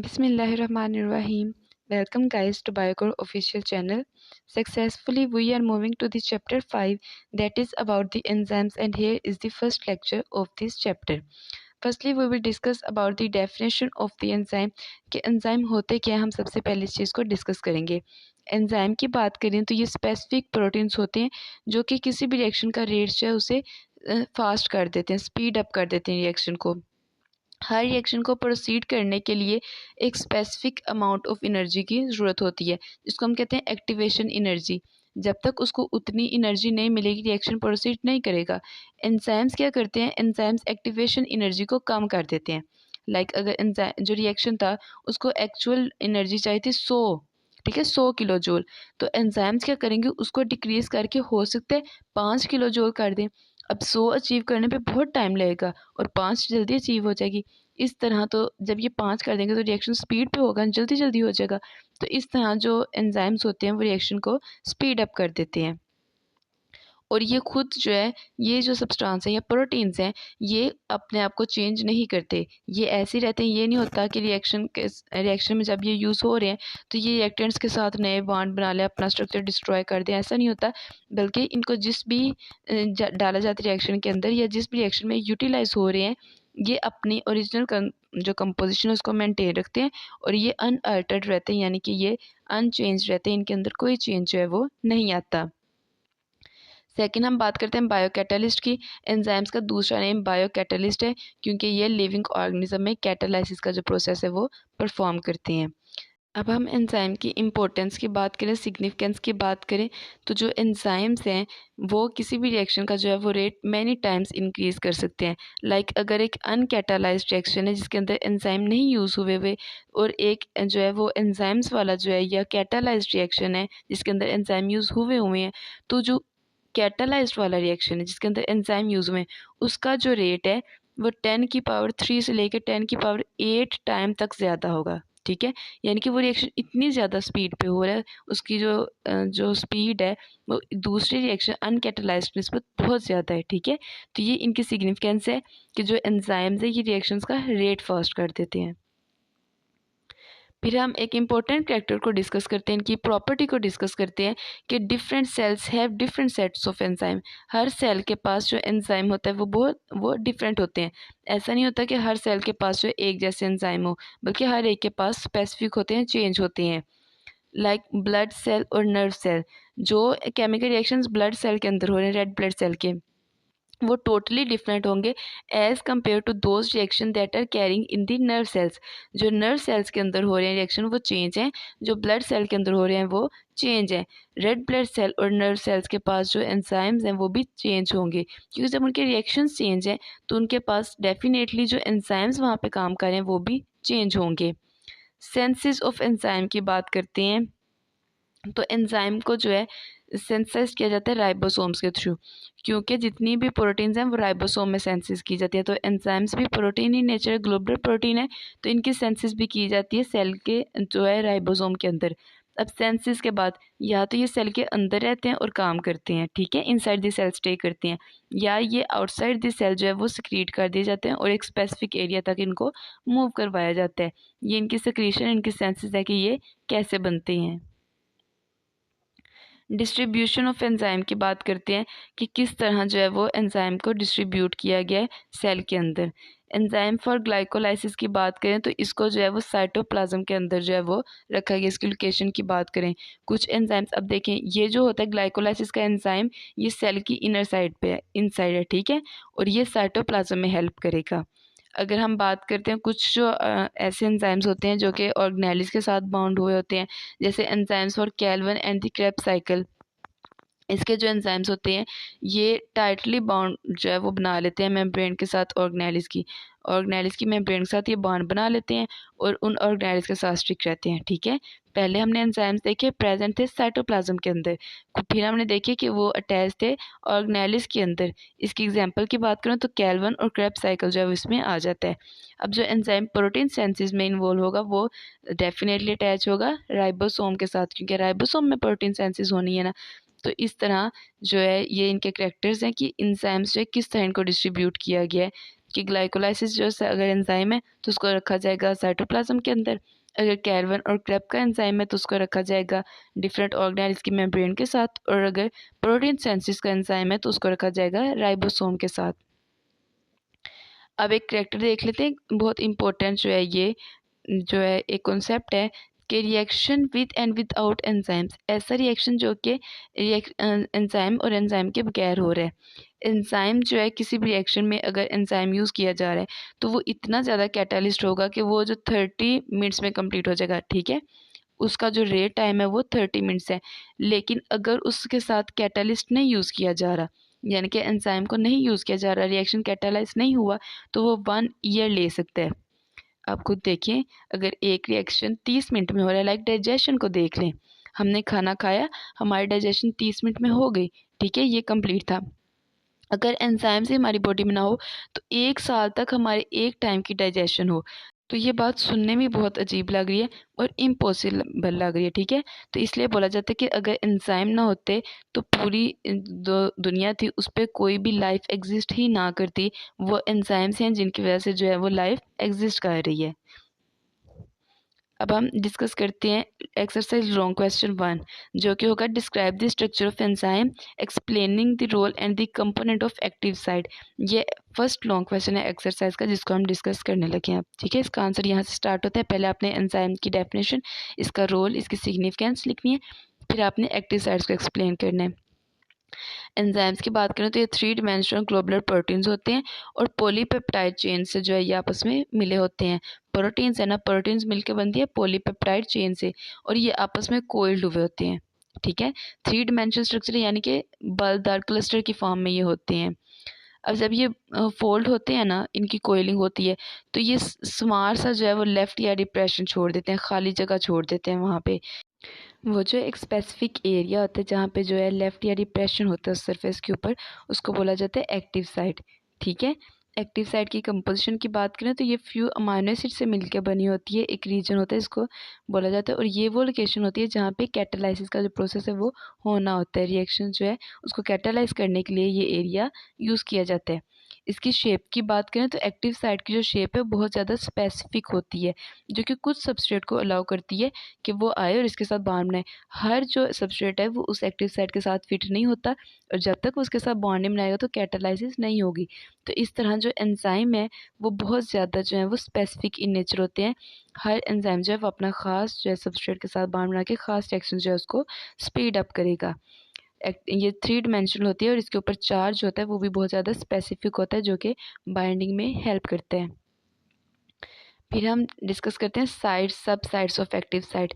Bismillahirrahmanirrahim. Welcome guys to Biocore official channel. Successfully we are moving to the chapter 5, that is about the enzymes, and here is the first lecture of this chapter. Firstly we will discuss about the definition of the enzyme कि enzyme होते क्या, हम सबसे पहले इस चीज़ को discuss करेंगे। Enzyme की बात करें तो ये स्पेसिफिक प्रोटीन्स होते हैं जो कि किसी भी रिएक्शन का रेट जो है उसे फास्ट कर देते हैं, स्पीड अप कर देते हैं रिएक्शन को। हर रिएक्शन को प्रोसीड करने के लिए एक स्पेसिफिक अमाउंट ऑफ एनर्जी की ज़रूरत होती है, जिसको हम कहते हैं एक्टिवेशन एनर्जी। जब तक उसको उतनी एनर्जी नहीं मिलेगी रिएक्शन प्रोसीड नहीं करेगा। एंजाइम्स क्या करते हैं, एंजाइम्स एक्टिवेशन एनर्जी को कम कर देते हैं। अगर एंजाइम जो रिएक्शन था उसको एक्चुअल एनर्जी चाहिए थी 100, ठीक है, 100 किलो जूल, तो एंजाइम्स क्या करेंगे, उसको डिक्रीज़ करके हो सकता है 5 किलो जूल कर दें। अब 100 अचीव करने पे बहुत टाइम लगेगा और 5 जल्दी अचीव हो जाएगी। इस तरह तो जब ये 5 कर देंगे तो रिएक्शन स्पीड पे होगा, जल्दी जल्दी हो जाएगा। तो इस तरह जो एंजाइम्स होते हैं वो रिएक्शन को स्पीड अप कर देते हैं। और ये खुद जो है, ये जो सब्सटेंस है या प्रोटीन्स हैं, ये अपने आप को चेंज नहीं करते, ये ऐसे ही रहते हैं। ये नहीं होता कि रिएक्शन में जब ये यूज़ हो रहे हैं तो ये रिएक्टेंट्स के साथ नए बॉन्ड बना लें, अपना स्ट्रक्चर डिस्ट्रॉय कर दें, ऐसा नहीं होता। बल्कि इनको जिस भी डाला जाता है रिएक्शन के अंदर या जिस भी रिएक्शन में यूटिलाइज हो रहे हैं, ये अपनी ओरिजिनल जो कंपोजिशन है उसको मेंटेन रखते हैं और ये अनअल्टर्ड रहते हैं, यानी कि ये अनचेंज रहते हैं, इनके अंदर कोई चेंज जो है वो नहीं आता। सेकेंड हम बात करते हैं बायोकैटालिस्ट की। एंजाइम्स का दूसरा नेम बायोकैटालिस्ट है क्योंकि ये लिविंग ऑर्गेनिज्म में कैटालाइसिस का जो प्रोसेस है वो परफॉर्म करते हैं। अब हम एंजाइम की इम्पोर्टेंस की बात करें, सिग्निफिकेंस की बात करें, तो जो एंजाइम्स हैं वो किसी भी रिएक्शन का जो है वो रेट मैनी टाइम्स इंक्रीज़ कर सकते हैं। अगर एक अनकैटालाइज्ड रिएक्शन है जिसके अंदर एंजाइम नहीं यूज़ हुए हुए और एक जो है वो एंजाइम्स वाला जो है या कैटालाइज्ड रिएक्शन है जिसके अंदर एंजाइम यूज़ हुए हुए हैं, तो जो कैटालाइज्ड वाला रिएक्शन है जिसके अंदर एंजाइम यूज़ हुए हैं उसका जो रेट है वो 10⁻³ से लेकर 10⁸ टाइम तक ज़्यादा होगा, ठीक है। यानी कि वो रिएक्शन इतनी ज़्यादा स्पीड पे हो रहा है, उसकी जो स्पीड है वो दूसरे रिएक्शन अनकैटालाइज्ड निस्बत बहुत ज़्यादा है, ठीक है। तो ये इनकी सिग्निफिकेंस है कि जो एंजाइम्स है ये रिएक्शंस का रेट फास्ट कर देते हैं। फिर हम एक इम्पोर्टेंट कैरेक्टर को डिस्कस करते हैं, इनकी प्रॉपर्टी को डिस्कस करते हैं कि different cells have different sets of enzyme. हर सेल के पास जो एंजाइम होता है वो डिफरेंट होते हैं। ऐसा नहीं होता कि हर सेल के पास जो एक जैसे एंजाइम हो, बल्कि हर एक के पास स्पेसिफिक होते हैं, चेंज होते हैं। ब्लड सेल और नर्व सेल, जो केमिकल रिएक्शंस ब्लड सेल के अंदर हो रहे हैं, रेड ब्लड सेल के, वो टोटली डिफरेंट होंगे as compare to those reaction that are carrying in the nerve cells. जो नर्व सेल्स के अंदर हो रहे हैं रिएक्शन वो चेंज हैं, जो ब्लड सेल के अंदर हो रहे हैं वो चेंज हैं। रेड ब्लड सेल और नर्व सेल्स के पास जो एंजाइम्स हैं वो भी चेंज होंगे, क्योंकि जब उनके रिएक्शंस चेंज हैं तो उनके पास डेफिनेटली जो एंजाइम्स वहाँ पे काम कर रहे हैं वो भी चेंज होंगे। सेंसेस ऑफ एंजाइम की बात करते हैं, तो एंजाइम को जो है सेंसाइज किया जाता है राइबोसोम्स के थ्रू, क्योंकि जितनी भी प्रोटीन्स हैं वो राइबोसोम में सेंसिस की जाती है। तो एंजाइम्स भी प्रोटीन ही नेचर ग्लोबुलर प्रोटीन है, तो इनकी सेंसिस भी की जाती है सेल के जो है राइबोसोम के अंदर। अब सेंसिस के बाद या तो ये सेल के अंदर रहते हैं और काम करते हैं, ठीक है, इनसाइड द सेल स्टे करते हैं, या ये आउटसाइड द सेल जो है वो सिक्रीट कर दिए जाते हैं और एक स्पेसिफिक एरिया तक इनको मूव करवाया जाता है। ये इनकी सिक्रीशन, इनकी सेंसिस है कि ये कैसे बनते हैं। डिस्ट्रीब्यूशन ऑफ एंजाइम की बात करते हैं कि किस तरह जो है वो एंजाइम को डिस्ट्रीब्यूट किया गया है सेल के अंदर। एंजाइम फॉर ग्लाइकोलाइसिस की बात करें तो इसको जो है वो साइटोप्लाज्म के अंदर जो है वो रखा गया। इसकी लोकेशन की बात करें, कुछ एंजाइम्स, अब देखें ये जो होता है ग्लाइकोलाइसिस का एंजाइम, ये सेल की इनर साइड पे है, इनसाइड है, ठीक है, और ये साइटोप्लाज्म में हेल्प करेगा। अगर हम बात करते हैं कुछ जो ऐसे एंजाइम्स होते हैं जो कि ऑर्गेनेलिस के साथ बाउंड हुए होते हैं, जैसे enzymes for Calvin and the Krebs cycle, इसके जो एंजाइम्स होते हैं ये टाइटली बाउंड जो है वो बना लेते हैं मेम्ब्रेन के साथ, ऑर्गेनेलिस की मेम्ब्रेन के साथ ये बॉन्ड बना लेते हैं और उन ऑर्गेनेलिस के साथ स्टिक रहते हैं, ठीक है। पहले हमने एंजाइम्स देखे प्रेजेंट थे साइटोप्लाज्म के अंदर, फिर हमने देखे कि वो अटैच थे ऑर्गेनेलिस के अंदर। इसकी एग्जांपल की बात करूँ तो कैल्विन और क्रेब्स साइकिल जो है इसमें आ जाता है। अब जो एंजाइम प्रोटीन सेंसिस में इन्वॉल्व होगा वो डेफिनेटली अटैच होगा राइबोसोम के साथ, क्योंकि राइबोसोम में प्रोटीन सेंसिस होनी है ना। तो इस तरह जो है ये इनके करैक्टर्स हैं कि एंजाइम्स जो है किस तरह इनको डिस्ट्रीब्यूट किया गया है। कि ग्लाइकोलाइसिस जो अगर एंजाइम है तो उसको रखा जाएगा साइटोप्लाज्म के अंदर, अगर कैरवन और क्रेब का एंजाइम है तो उसको रखा जाएगा डिफरेंट ऑर्गेनेल्स की मेम्ब्रेन के साथ, और अगर प्रोटीन सिंथेसिस का एंजाइम है तो उसको रखा जाएगा राइबोसोम के साथ। अब एक करैक्टर देख लेते हैं, बहुत इंपॉर्टेंट जो है ये जो है एक कॉन्सेप्ट है कि reaction with and without enzymes, ऐसा रिएक्शन जो कि एंजाइम और एंजाइम के बगैर हो रहा है। एंजाइम जो है किसी भी रिएक्शन में अगर एंजाइम यूज़ किया जा रहा है तो वो इतना ज़्यादा कैटालिस्ट होगा कि वो जो 30 मिनट्स में कंप्लीट हो जाएगा, ठीक है, उसका जो रेट टाइम है वो 30 मिनट्स है। लेकिन अगर उसके साथ कैटालिस्ट नहीं यूज़ किया जा रहा, यानी कि एंजाइम को नहीं यूज़ किया जा रहा, रिएक्शन कैटालाइज नहीं हुआ, तो वो 1 ईयर ले सकता है। आप खुद देखिए, अगर एक रिएक्शन 30 मिनट में हो रहा है, लाइक डाइजेशन को देख लें, हमने खाना खाया, हमारी डाइजेशन 30 मिनट में हो गई, ठीक है, ये कंप्लीट था। अगर एंजाइम से हमारी बॉडी में ना हो तो 1 साल तक हमारे एक टाइम की डाइजेशन हो, तो ये बात सुनने में बहुत अजीब लग रही है और इम्पॉसिबल लग रही है, ठीक है। तो इसलिए बोला जाता है कि अगर एंजाइम ना होते तो पूरी दुनिया थी उस पर कोई भी लाइफ एग्जिस्ट ही ना करती, वो एंजाइम्स हैं जिनकी वजह से जो है वो लाइफ एग्जिस्ट कर रही है। अब हम डिस्कस करते हैं एक्सरसाइज लॉन्ग क्वेश्चन 1, जो कि होगा describe the structure of enzyme explaining the role and the component of active site. ये फर्स्ट लॉन्ग क्वेश्चन है एक्सरसाइज का जिसको हम डिस्कस करने लगे हैं, ठीक है। इसका आंसर यहाँ से स्टार्ट होता है। पहले आपने एंजाइम की डेफिनेशन, इसका रोल, इसकी सिग्निफिकेंस लिखनी है, फिर आपने एक्टिव साइट्स को एक्सप्लेन करना है। एंजाइम्स की बात करें तो ये 3 डिमेंशनल ग्लोबुलर प्रोटीन्स होते हैं और पॉलीपेप्टाइड चेन से जो है ये आपस में मिले होते हैं। प्रोटीन्स है ना, प्रोटीन्स मिलकर बनती है पॉलीपेप्टाइड चेन से, और ये आपस में कोइल्ड हुए होते हैं, ठीक है। 3 डिमेंशनल स्ट्रक्चर यानी कि बल्बदार क्लस्टर की फॉर्म में ये होते हैं। अब जब ये फोल्ड होते हैं ना, इनकी कोइलिंग होती है, तो ये स्मार सा जो है वो लेफ्ट या डिप्रेशन छोड़ देते हैं, खाली जगह छोड़ देते हैं वहाँ पे। वो जो एक स्पेसिफिक एरिया होता है जहाँ पे जो है लेफ्ट या डिप्रेशन होता है उस सरफेस के ऊपर, उसको बोला जाता है एक्टिव साइट, ठीक है। एक्टिव साइट की कंपोजिशन की बात करें तो ये फ्यू अमाइनो एसिड से मिलकर बनी होती है, एक रीजन होता है इसको बोला जाता है, और ये वो लोकेशन होती है जहाँ पे कैटालाइसिस का जो प्रोसेस है वो होना होता है। रिएक्शन जो है उसको कैटालाइज करने के लिए ये एरिया यूज़ किया जाता है। इसकी शेप की बात करें तो एक्टिव साइट की जो शेप है बहुत ज़्यादा स्पेसिफिक होती है, जो कि कुछ सबस्ट्रेट को अलाउ करती है कि वो आए और इसके साथ बॉन्ड बनाए। हर जो सबस्ट्रेट है वो उस एक्टिव साइट के साथ फिट नहीं होता, और जब तक उसके साथ बॉन्ड नहीं बनाएगा तो कैटालाइसिस नहीं होगी। तो इस तरह जो एंजाइम है वो बहुत ज़्यादा जो है वो स्पेसिफिक इन नेचर होते हैं। हर एंजाइम जो है वो अपना ख़ास जो है सबस्ट्रेट के साथ बॉन्ड बना के ख़ास रिएक्शन जो है उसको स्पीड अप करेगा। ये 3 डिमेंशनल होती है और इसके ऊपर चार्ज होता है वो भी बहुत ज़्यादा स्पेसिफिक होता है, जो कि बाइंडिंग में हेल्प करते हैं। फिर हम डिस्कस करते हैं साइड्स, सब sides of active site.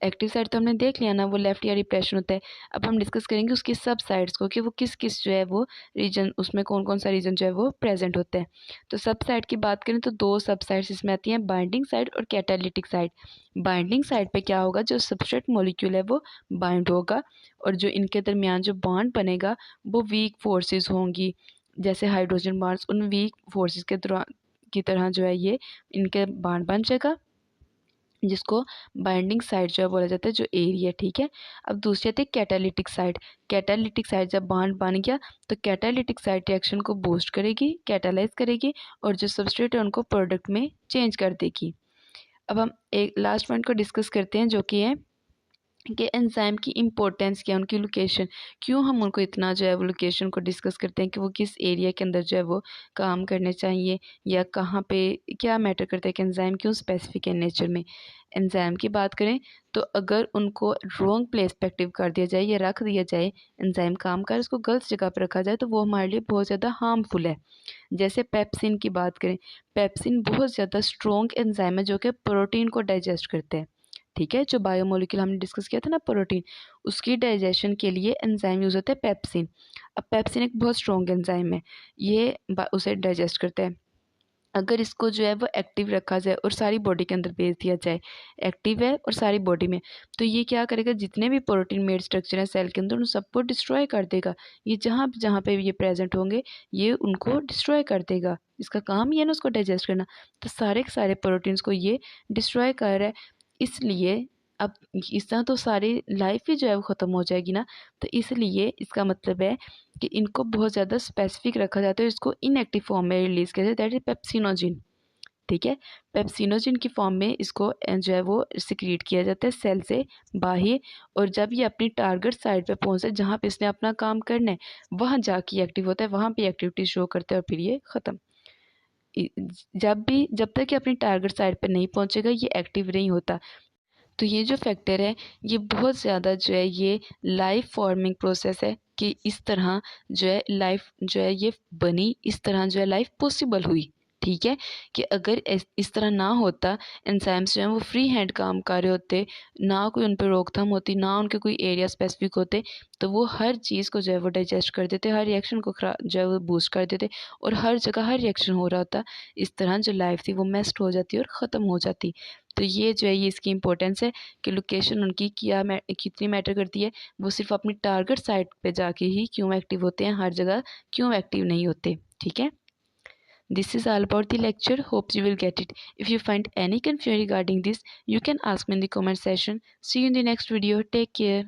Active side तो हमने देख लिया ना, वो लेफ्ट या डिप्रेशन होता है। अब हम डिस्कस करेंगे उसकी सब साइड्स को कि वो किस किस जो है वो रीजन, उसमें कौन कौन सा रीजन जो है वो प्रेजेंट होता है। तो सब साइड की बात करें तो 2 सब साइड्स इसमें आती हैं, बाइंडिंग साइड और कैटालिटिक साइड। बाइंडिंग साइड पे क्या होगा, जो सबस्ट्रेट मॉलिक्यूल है वो बाइंड होगा, और जो इनके दरमियान जो बॉन्ड बनेगा वो वीक फोर्सेस होंगी, जैसे हाइड्रोजन बॉन्ड्स, उन वीक फोर्सेस के की तरह जो है ये इनके बॉन्ड बन जाएगा, जिसको बाइंडिंग साइड जो है बोला जाता है, जो एरिया, ठीक है। अब दूसरी आती है कैटालिटिक साइड। कैटालिटिक साइड जब बॉन्ड बन गया तो कैटालिटिक साइड रिएक्शन को बूस्ट करेगी, कैटालाइज करेगी, और जो सबस्ट्रेट है उनको प्रोडक्ट में चेंज कर देगी। अब हम एक लास्ट पॉइंट को डिस्कस करते हैं, जो कि है कि एंजाइम की इम्पोर्टेंस क्या है, उनकी लोकेशन, क्यों हम उनको इतना जो है वो लोकेशन को डिस्कस करते हैं कि वो किस एरिया के अंदर जो है वो काम करने चाहिए, या कहाँ पे क्या मैटर करता है कि एंजाइम क्यों स्पेसिफिक है नेचर में। एंजाइम की बात करें तो अगर उनको रॉन्ग प्लेस पे एक्टिव कर दिया जाए या रख दिया जाए, एंजाइम काम कर उसको गलत जगह पर रखा जाए, तो वो हमारे लिए बहुत ज़्यादा हार्मफुल है। जैसे पेप्सिन की बात करें, पेप्सिन बहुत ज़्यादा स्ट्रॉन्ग एंजाइम है जो कि प्रोटीन को डाइजेस्ट करते हैं, ठीक है। जो बायोमोलिक्यूल हमने डिस्कस किया था ना, प्रोटीन, उसकी डाइजेशन के लिए एंजाइम यूज़ होता है पेप्सिन। अब पेप्सिन एक बहुत स्ट्रॉन्ग एंजाइम है, ये उसे डाइजेस्ट करता है। अगर इसको जो है वो एक्टिव रखा जाए और सारी बॉडी के अंदर भेज दिया जाए, एक्टिव है और सारी बॉडी में, तो ये क्या करेगा, जितने भी प्रोटीन मेड स्ट्रक्चर है सेल के अंदर उन सबको डिस्ट्रॉय कर देगा। ये जहाँ जहाँ पे ये प्रेजेंट होंगे ये उनको डिस्ट्रॉय कर देगा, इसका काम ही है ना उसको डाइजेस्ट करना। तो सारे के सारे प्रोटीन्स को ये डिस्ट्रॉय कर रहा है। इसलिए अब इस तरह तो सारी लाइफ ही जो है वो ख़त्म हो जाएगी ना। तो इसलिए इसका मतलब है कि इनको बहुत ज़्यादा स्पेसिफिक रखा जाता है, इसको इनएक्टिव फॉर्म में रिलीज़ किया जाता है, दैट इज पेप्सिनोजिन। ठीक है, पेप्सिनोजिन की फॉर्म में इसको जो है वो सिक्रीट किया जाता है सेल से बाहर, और जब ये अपनी टारगेट साइट पे पहुंचता है जहाँ पे इसने अपना काम करना है वहाँ जाके एक्टिव होता है, वहाँ पे एक्टिविटी शो करता है और फिर ये ख़त्म। जब तक ये अपनी टारगेट साइट पे नहीं पहुंचेगा ये एक्टिव नहीं होता। तो ये जो फैक्टर है ये बहुत ज़्यादा जो है ये लाइफ फॉर्मिंग प्रोसेस है कि इस तरह जो है लाइफ जो है ये बनी, इस तरह जो है लाइफ पॉसिबल हुई। ठीक है, कि अगर इस तरह ना होता, एंजाइम्स जो हैं वो फ्री हैंड काम कर रहे होते, ना कोई उन पर रोकथाम होती, ना उनके कोई एरिया स्पेसिफिक होते, तो वो हर चीज़ को जो है वो डाइजेस्ट कर देते, हर रिएक्शन को जो है वो बूस्ट कर देते, और हर जगह हर रिएक्शन हो रहा होता। इस तरह जो लाइफ थी वो मेस्ड हो जाती और ख़त्म हो जाती। तो ये जो है ये इसकी इंपॉर्टेंस है कि लोकेशन उनकी कितनी मैटर करती है, वो सिर्फ अपनी टारगेट साइट पे जाके ही क्यों एक्टिव होते हैं, हर जगह क्यों एक्टिव नहीं होते। ठीक है, this is all about the lecture. Hope you will get it. If you find any confusion regarding this, you can ask me in the comment section. See you in the next video. Take care.